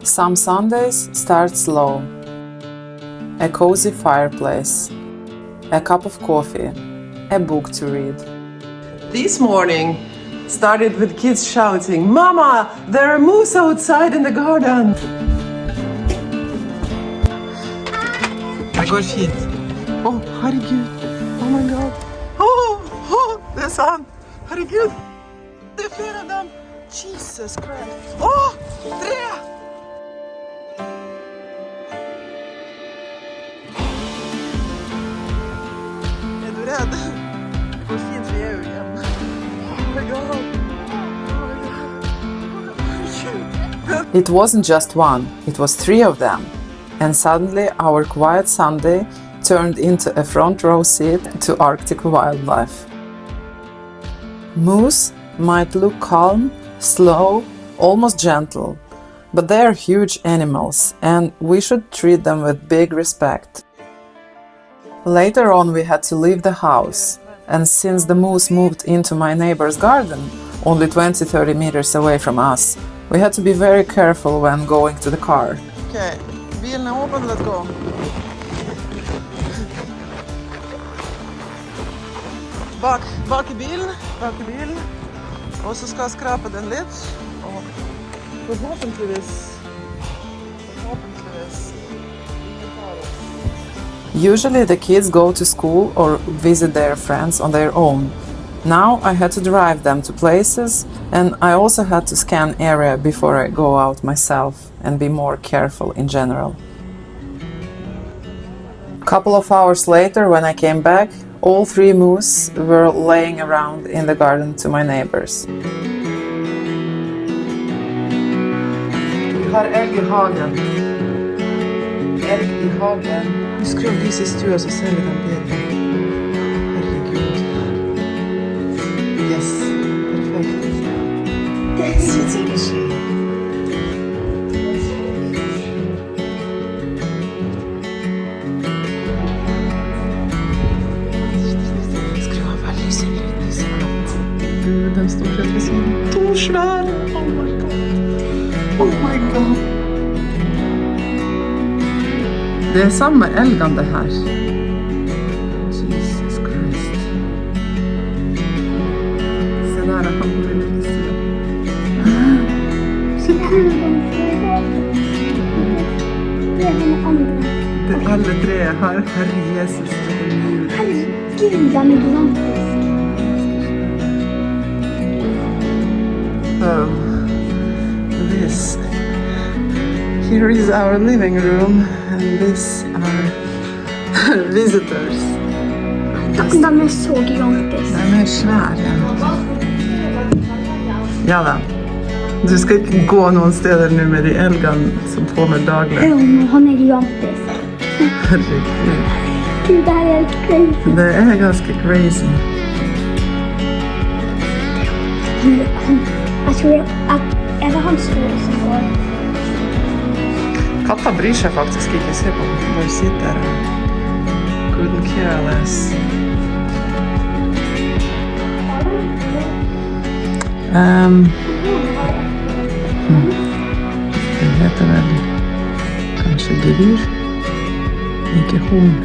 Some Sundays start slow. A cozy fireplace, a cup of coffee, a book to read. This morning started with kids shouting, "Mama, there are moose outside in the garden!" Det går fint. Herregud. Oh my god. Det er sant. Herregud. Det er flere av dem. Jesus Christ. Tre! Er du redd? Det går fint, vi er jo igjen. Oh my god. It wasn't just one, it was 3 of them. And suddenly our quiet Sunday turned into a front row seat to Arctic wildlife. Moose might look calm, slow, almost gentle, but they are huge animals and we should treat them with big respect. Later on we had to leave the house, and since the moose moved into my neighbor's garden, only 20-30 meters away from us, we had to be very careful when going to the car. Okay, bilen er åpen, let's go. Bak i bilen. Og så skal jeg skrape den litt. Og forhåpentligvis. Usually the kids go to school or visit their friends on their own. Now I had to drive them to places, and I also had to scan area before I go out myself and be more careful in general. Couple of hours later, when I came back, all 3 moose were laying around in the garden to my neighbors. Vi har elg i hagen. Husker du disse i stua, så ser vi dem bedre. Herregud. Yes, perfekt. Det er sikkert. Den står rett ved siden. 2 svære! Oh my god. Oh my god. Det er samme elgene det her. Jesus Christ. Se der, jeg kan gå inn i siden. Se kult. Det er den andre. Det er alle 3 her. Herre Jesus. Herregud, den er gigantisk. So, here is our living room, and these are visitors. Den er så gigantisk. Den er svær, ja. Ja da. Du skal ikke gå noen steder nå med de elgene som kommer daglig. Hør nå, han er gigantisk. Herregud. Det er helt crazy. Det er ganske crazy. Jeg tror at er det hans store som går? Katta bryr seg faktisk ikke. Se på den. Bare sitter der. Couldn't care less. Det heter vel kanskje gevir, ikke horn.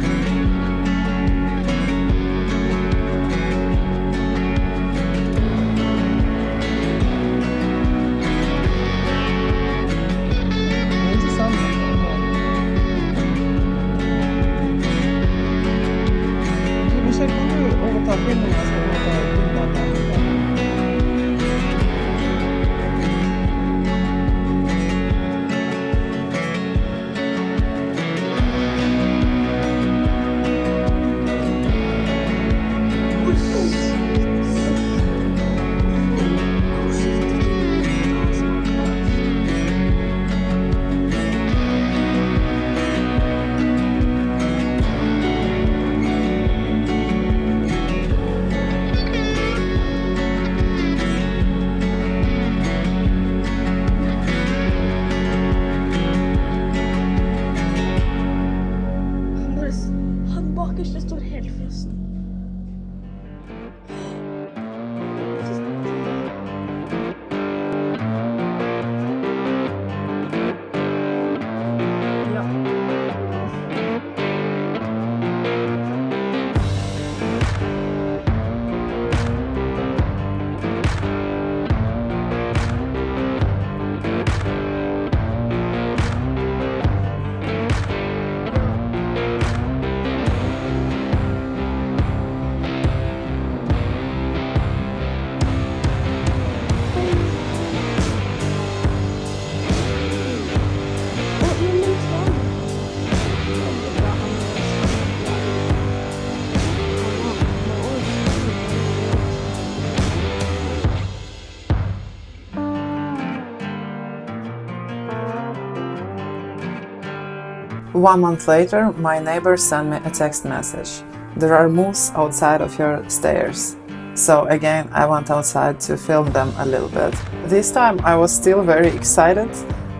1 month later, my neighbor sent me a text message. There are moose outside of your stairs. So again, I went outside to film them a little bit. This time I was still very excited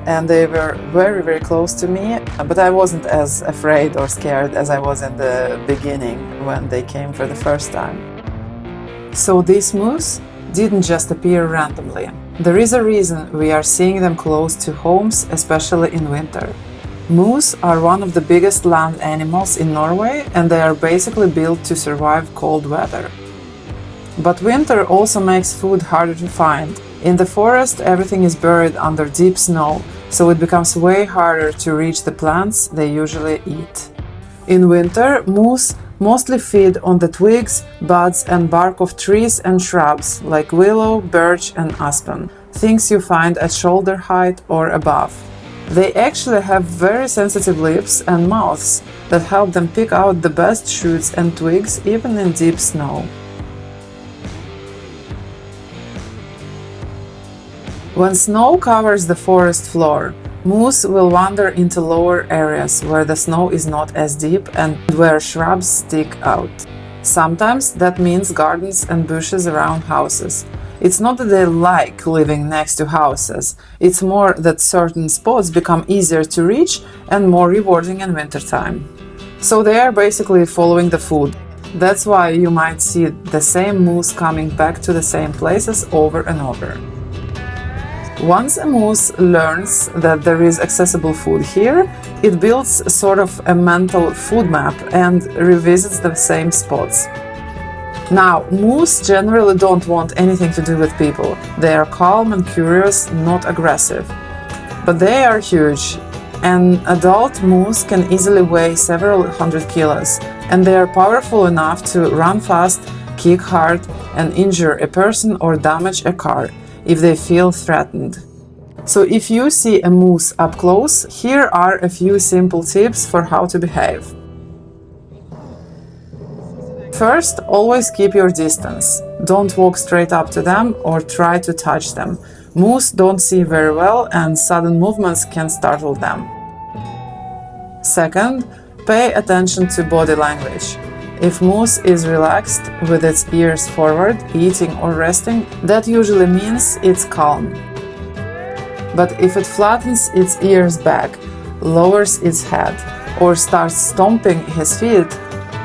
and they were very, very close to me, but I wasn't as afraid or scared as I was in the beginning when they came for the first time. So these moose didn't just appear randomly. There is a reason we are seeing them close to homes, especially in winter. Moose are one of the biggest land animals in Norway and they are basically built to survive cold weather. But winter also makes food harder to find. In the forest, everything is buried under deep snow, so it becomes way harder to reach the plants they usually eat. In winter, moose mostly feed on the twigs, buds and bark of trees and shrubs like willow, birch and aspen, things you find at shoulder height or above. They actually have very sensitive lips and mouths that help them pick out the best shoots and twigs even in deep snow. When snow covers the forest floor, moose will wander into lower areas where the snow is not as deep and where shrubs stick out. Sometimes that means gardens and bushes around houses. It's not that they like living next to houses, it's more that certain spots become easier to reach and more rewarding in wintertime. So they are basically following the food. That's why you might see the same moose coming back to the same places over and over. Once a moose learns that there is accessible food here, it builds sort of a mental food map and revisits the same spots. Now, moose generally don't want anything to do with people. They are calm and curious, not aggressive. But they are huge. An adult moose can easily weigh several hundred kilos, and they are powerful enough to run fast, kick hard, and injure a person or damage a car if they feel threatened. So if you see a moose up close, here are a few simple tips for how to behave. First, always keep your distance. Don't walk straight up to them or try to touch them. Moose don't see very well and sudden movements can startle them. Second, pay attention to body language. If moose is relaxed with its ears forward, eating or resting, that usually means it's calm. But if it flattens its ears back, lowers its head, or starts stomping his feet,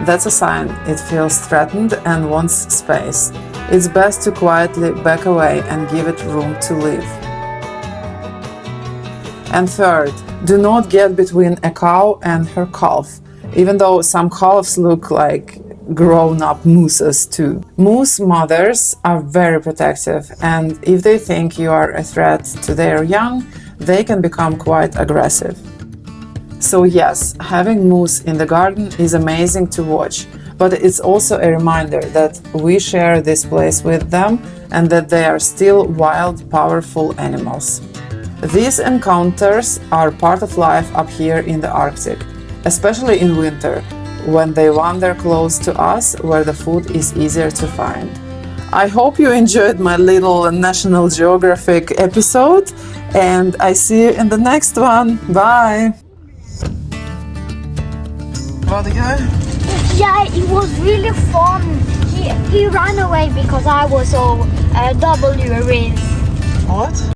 that's a sign it feels threatened and wants space. It's best to quietly back away and give it room to live. And third, do not get between a cow and her calf, even though some calves look like grown-up mooses too. Moose mothers are very protective, and if they think you are a threat to their young, they can become quite aggressive. So yes, having moose in the garden is amazing to watch, but it's also a reminder that we share this place with them and that they are still wild, powerful animals. These encounters are part of life up here in the Arctic, especially in winter, when they wander close to us where the food is easier to find. I hope you enjoyed my little National Geographic episode, and I see you in the next one. Bye! Var det good? Yeah, it was really fun. He ran away because I was so worried. What?